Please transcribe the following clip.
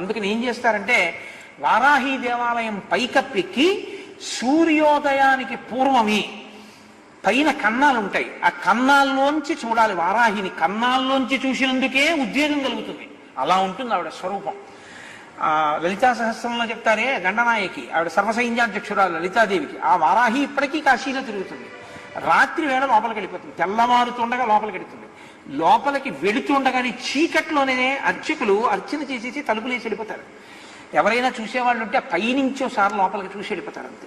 అందుకని ఏం చేస్తారంటే వారాహి దేవాలయం పైకప్పెక్కి సూర్యోదయానికి పూర్వమే పైన కన్నాలు ఉంటాయి, ఆ కన్నాల్లోంచి చూడాలి. వారాహిని కన్నాల్లోంచి చూసినందుకే ఉద్వేగం కలుగుతుంది. అలా ఉంటుంది ఆవిడ స్వరూపం. లలితా సహస్రంలో చెప్తారే గండనాయకి, ఆవిడ సర్వసైన్యాధ్యక్షురాలు లలితాదేవికి. ఆ వారాహి ఇప్పటికీ కాశీలో తిరుగుతుంది. రాత్రి వేళ లోపలికి వెళ్ళిపోతుంది, తెల్లమారుతుండగా లోపలికి వెళుతుంది. లోపలికి వెళుతుండగానే చీకట్లోనే అర్చకులు అర్చన చేసేసి తలుపులేసి వెళ్ళిపోతారు. ఎవరైనా చూసేవాళ్ళు ఉంటే పైనుంచోసారి లోపలికి చూసి వెళ్ళిపోతారు అంతే.